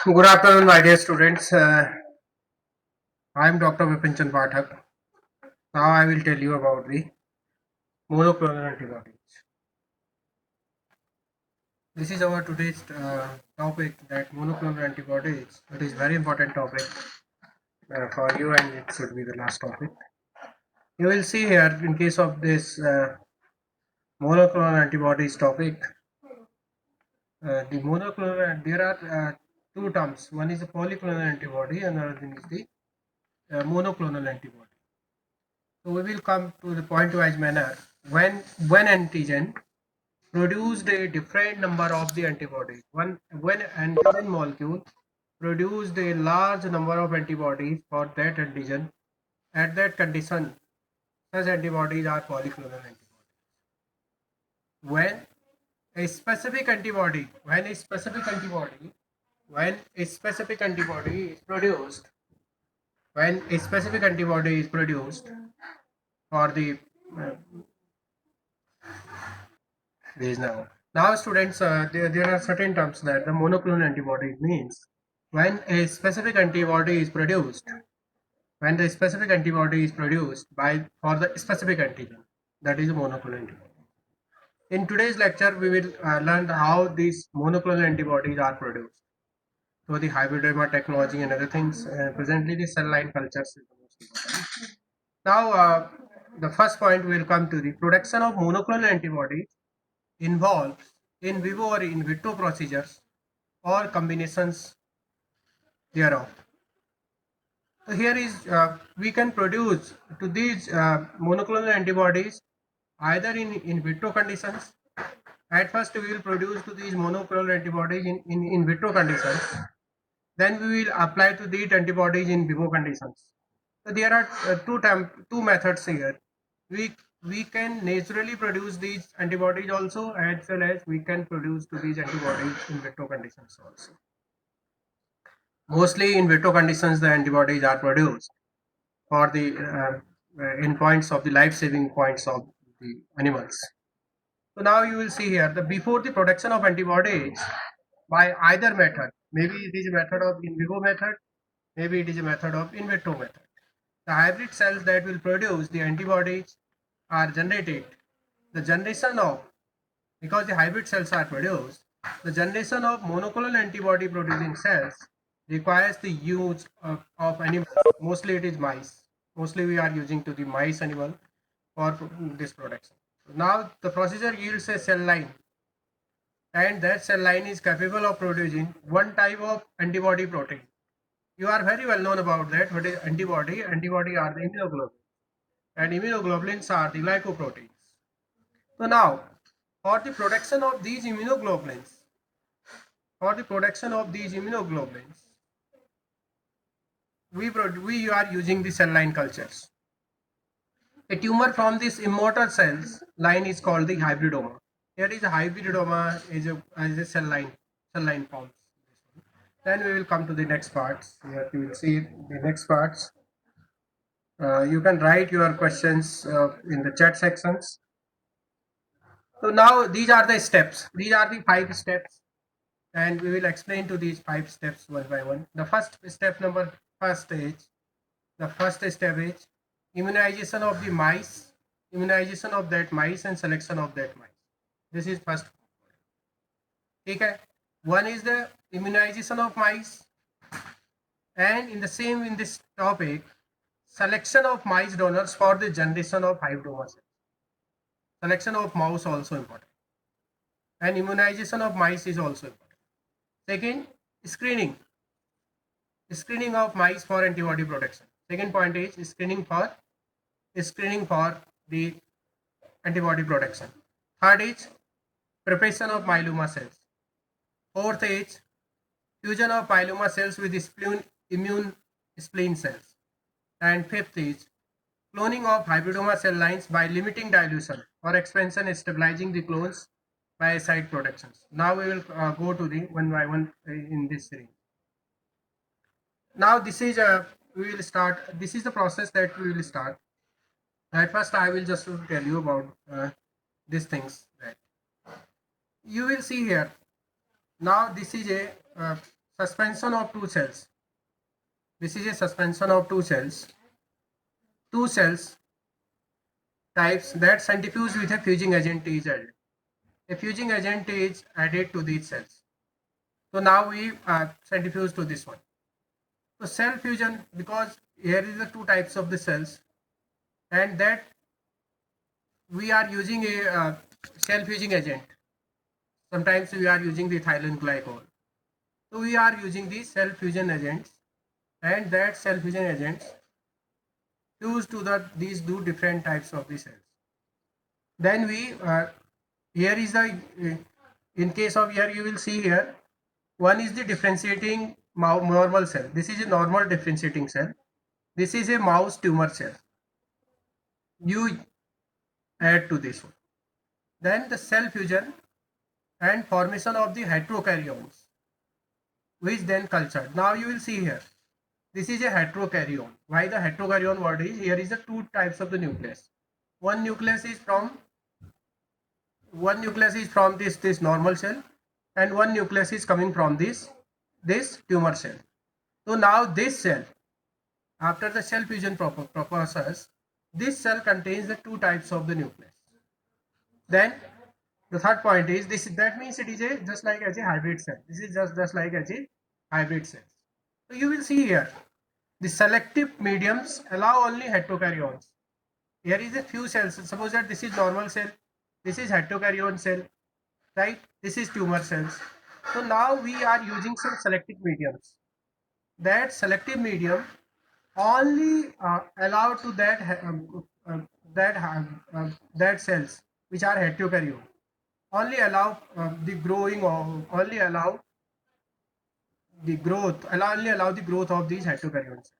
Good afternoon, my dear students. I am Dr. Vipin Pathak. Now I will tell you about the monoclonal antibodies. This is our today's topic, that monoclonal antibodies. It is very important topic for you, and it should be the last topic. You will see here, in case of this monoclonal antibodies topic, the monoclonal, there are two terms. One is a polyclonal antibody, and another thing is the monoclonal antibody. So we will come to the point-wise manner. When antigen produced a different number of the antibodies, when antigen molecule produced a large number of antibodies for that antigen, at that condition, such antibodies are polyclonal antibodies. When a specific antibody, when a specific antibody, when a specific antibody is produced, when a specific antibody is produced for the uh, This now students, there are certain terms that the monoclonal antibody means when a specific antibody is produced, when the specific antibody is produced by for the specific antigen, that is a monoclonal antibody. In today's lecture, we will learn how these monoclonal antibodies are produced through the hybridomer technology and other things. Presently, the cell line cultures is the most important. Now, the first point will come to the production of monoclonal antibodies involves in vivo or in vitro procedures or combinations thereof. So here is we can produce to these monoclonal antibodies either in vitro conditions. At first we will produce to these monoclonal antibodies in vitro conditions. Then we will apply to these antibodies in vivo conditions. So there are two methods here. We can naturally produce these antibodies also, as well as we can produce to these antibodies in vitro conditions also. Mostly in vitro conditions, the antibodies are produced for the endpoints of the life-saving points of the animals. So now you will see here that before the production of antibodies by either method, maybe it is a method of in vivo method, maybe it is a method of in vitro method. The hybrid cells that will produce the antibodies are generated. The generation of, because the hybrid cells are produced, the generation of monoclonal antibody producing cells requires the use of animals. Mostly it is mice. Mostly we are using to the mice animal for this production. Now the procedure yields a cell line, and that cell line is capable of producing one type of antibody protein. You are very well known about that. What is antibody? Antibody are the immunoglobulins, and immunoglobulins are the glycoproteins. So now, for the production of these immunoglobulins, for the production of these immunoglobulins, we are using the cell line cultures. A tumor from this immortal cells line is called the hybridoma. Here is a hybridoma is a cell line forms. Then we will come to the next parts. Here you will see the next parts. You can write your questions in the chat sections. So now these are the steps. These are the 5 steps, and we will explain to these 5 steps one by one. The first step, the first step is immunization of the mice, immunization of that mice, and selection of that mice. This is first. Okay. One is the immunization of mice, and in this topic, selection of mice donors for the generation of hybridoma cells. Selection of mouse also important, and immunization of mice is also important. Second, screening. Screening of mice for antibody production. Second point is screening for the antibody production. Third is preparation of myeloma cells. Fourth is fusion of myeloma cells with immune spleen cells. And fifth is cloning of hybridoma cell lines by limiting dilution or expansion and stabilizing the clones by site protections. Now we will go to the one by one in this series. Now this is we will start. This is the process that we will start. At first, I will just tell you about these things. That you will see here. Now this is a suspension of two cells. This is a suspension of two cells. Two cells types that centrifuge with a fusing agent is added. A fusing agent is added to these cells. So now we centrifuge to this one. So cell fusion, because here is the two types of the cells, and that we are using a cell fusing agent. Sometimes we are using the ethylene glycol. So we are using the cell fusion agents, and that cell fusion agents fuse to these two different types of the cells. Then we here is the in case of here you will see here one is the differentiating normal cell. This is a normal differentiating cell. This is a mouse tumor cell. You add to this one. Then the cell fusion and formation of the heterokaryons, which then cultured. Now you will see here. This is a heterokaryon. Why the heterokaryon word is? Here is the two types of the nucleus. One nucleus is from this normal cell, and one nucleus is coming from this tumor cell. So now this cell, after the cell fusion process, this cell contains the two types of the nucleus. Then the third point is this. That means it is just like as a hybrid cell. This is just like as a hybrid cell. So you will see here the selective mediums allow only heterokaryons. Here is a few cells. Suppose that this is normal cell, this is heterokaryon cell, right? This is tumor cells. So now we are using some selective mediums. That selective medium only allow to that cells which are heterokaryon, only allow the growing of only allow the growth only allow the growth of these heterokaryons.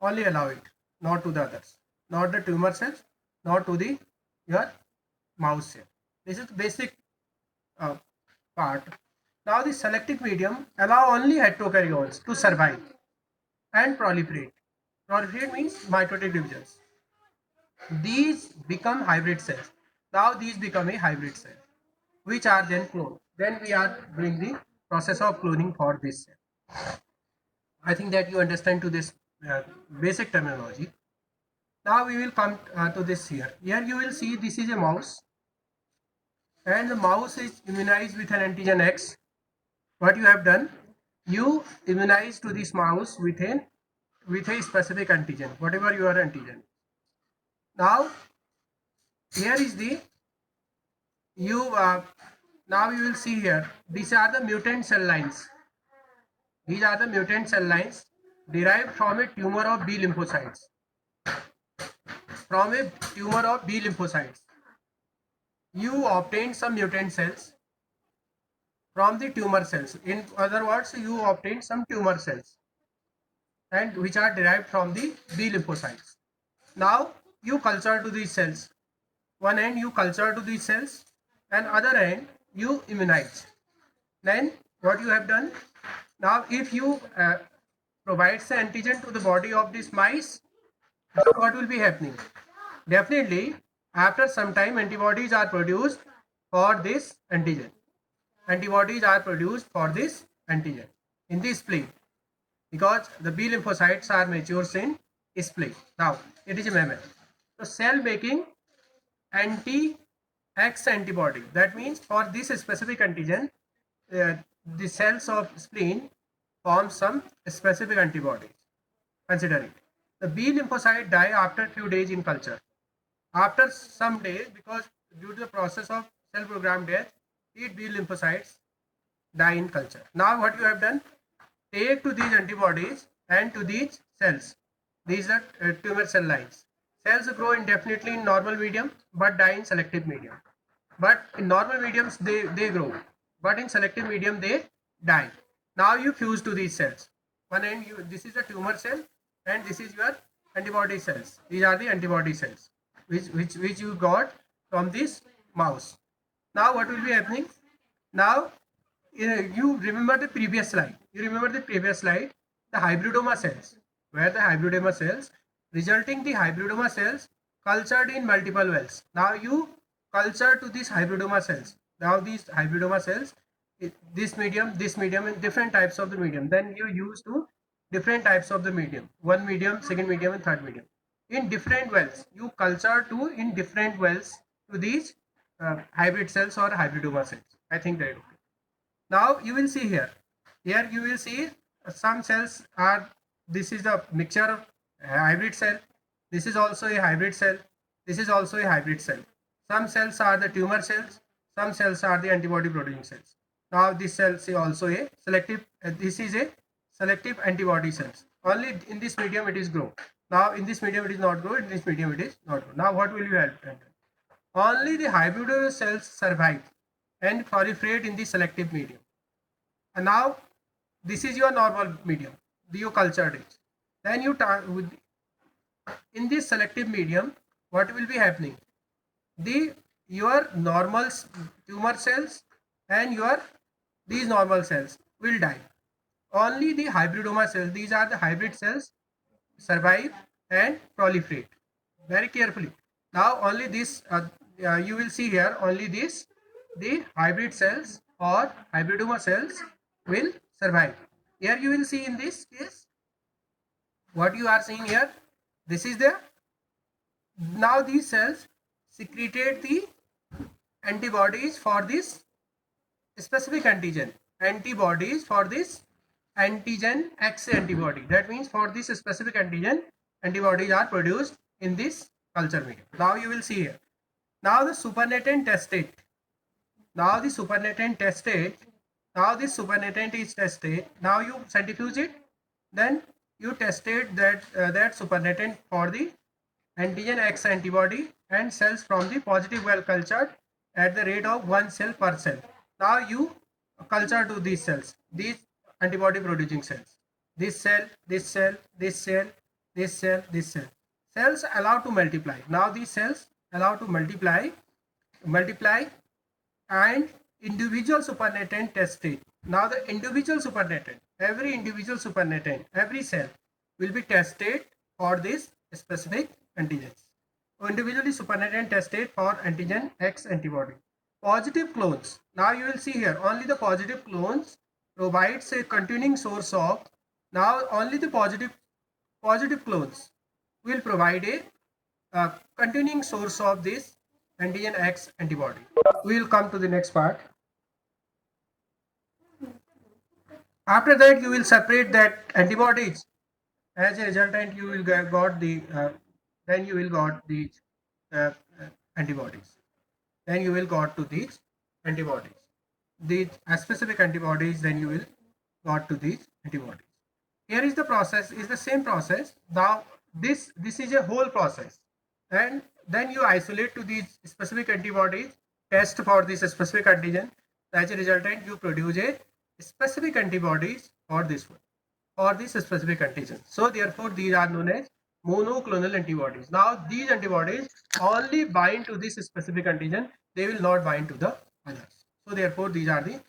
Only allow it, not to the others, not the tumor cells, not to the your mouse cell. This is the basic part. Now the selective medium allow only heterokaryons to survive and proliferate. Proliferate means mitotic divisions. These become hybrid cells. Now these become a hybrid cell, which are then cloned. Then we are doing the process of cloning for this cell. I think that you understand to this basic terminology. Now we will come to this here. Here you will see this is a mouse, and the mouse is immunized with an antigen X. What you have done, you immunize to this mouse with a specific antigen, whatever your antigen. Now here is the you now you will see here, these are the mutant cell lines. These are the mutant cell lines derived from a tumor of B lymphocytes. From a tumor of B lymphocytes, you obtain some mutant cells from the tumor cells. In other words, you obtain some tumor cells, and which are derived from the B lymphocytes. Now you culture to these cells. One end you culture to these cells, and other end you immunize. Then what you have done? Now if you provide the antigen to the body of these mice, what will be happening? Definitely, after some time, antibodies are produced for this antigen. Antibodies are produced for this antigen in the spleen, because the B lymphocytes are matures in spleen. Now it is a mammal. So cell making anti-X antibody. That means for this specific antigen, the cells of spleen form some specific antibodies. Consider it. The B lymphocyte die after few days in culture. After some days, because due to the process of cell programmed death, these B lymphocytes die in culture. Now what you have done? Take to these antibodies and to these cells. These are tumor cell lines. Cells grow indefinitely in normal medium but die in selective medium. But in normal mediums they grow, but in selective medium they die. Now you fuse to these cells. One end this is a tumor cell, and this is your antibody cells. These are the antibody cells which you got from this mouse. Now what will be happening? Now you remember the previous slide. You remember the previous slide, the hybridoma cells, where the hybridoma cells, resulting the hybridoma cells cultured in multiple wells. Now you culture to these hybridoma cells. Now these hybridoma cells this medium, and different types of the medium. Then you use to different types of the medium, one medium, second medium, and third medium. In different wells, you culture to in different wells to these hybrid cells or hybridoma cells. I think that okay. Now you will see here. Here you will see some cells are. This is the mixture of hybrid cell. This is also a hybrid cell. This is also a hybrid cell. Some cells are the tumor cells. Some cells are the antibody producing cells. Now this cell is also a selective. This is a selective antibody cells. Only in this medium it is grow. Now in this medium it is not grow. In this medium it is not grow. Now what will you have? Only the hybrid cells survive and proliferate in the selective medium. And now this is your normal medium, you cultured it. Then you in this selective medium, what will be happening? Your normal tumor cells and these normal cells will die. Only the hybridoma cells, these are the hybrid cells, survive and proliferate. Very carefully. Now only this, you will see here, only the hybrid cells or hybridoma cells will survive. Here you will see in this case, what you are seeing here, this is the, now these cells secreted the antibodies for this specific antigen, antibodies for this antigen X antibody. That means for this specific antigen, antibodies are produced in this culture medium. Now you will see here. Now the supernatant testate. Now the supernatant testate. Now this supernatant is tested. Now you centrifuge it. Then you tested that supernatant for the antigen X antibody and cells from the positive well cultured at the rate of 1 cell per cell. Now you culture to these cells, these antibody producing cells. This cell, this cell, this cell, this cell, this cell. Cells allowed to multiply. Now these cells allowed to multiply and individual supernatant tested. Now the individual supernatant, every individual supernatant, every cell will be tested for this specific antigens. Individually supernatant tested for antigen X antibody. Positive clones. Now you will see here, only the positive clones provides a continuing source of, now only the positive clones will provide a continuing source of this antigen X antibody. We will come to the next part. After that, you will separate that antibodies. As a resultant, you will got the then you will got the uh, antibodies. Then you will got to these antibodies. These specific antibodies. Then you will got to these antibodies. Here is the process. Is the same process. Now this is a whole process, and then you isolate to these specific antibodies. Test for this specific antigen. As a resultant, you produce a specific antibodies for this one, or this specific antigen. So therefore these are known as monoclonal antibodies. Now these antibodies only bind to this specific antigen, they will not bind to the others. So therefore these are the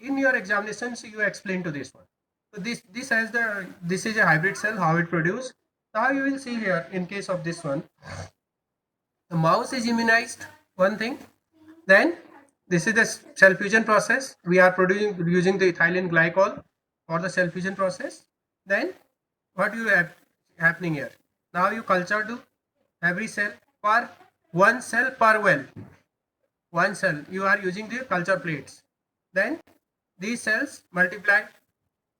in your examinations you explain to this one. So this has the, this is a hybrid cell, how it produce. Now you will see here in case of this one, the mouse is immunized, one thing. Then this is the cell fusion process. We are producing using the ethylene glycol for the cell fusion process. Then what you have happening here? Now you culture to every cell per one cell per well. One cell you are using the culture plates. Then these cells multiply.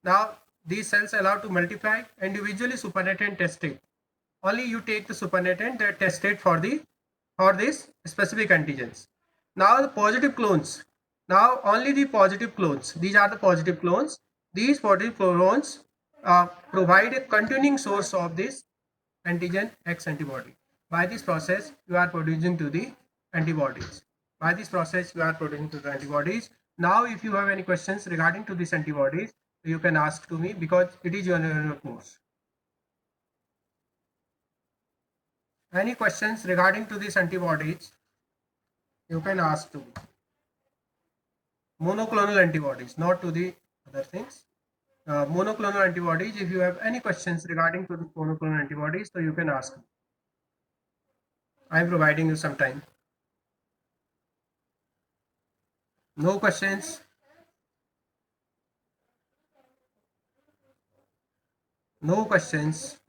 Now these cells allowed to multiply individually supernatant tested. Only you take the supernatant that tested for this specific antigens. Now the positive clones. Now only the positive clones. These are the positive clones. These positive clones provide a continuing source of this antigen X antibody. By this process, you are producing to the antibodies. By this process, you are producing to the antibodies. Now, if you have any questions regarding to these antibodies, you can ask to me because it is your course. Any questions regarding to these antibodies, you can ask to me. Monoclonal antibodies, not to the other things. Monoclonal antibodies, if you have any questions regarding to the monoclonal antibodies, so you can ask me. I am providing you some time. No questions? No questions.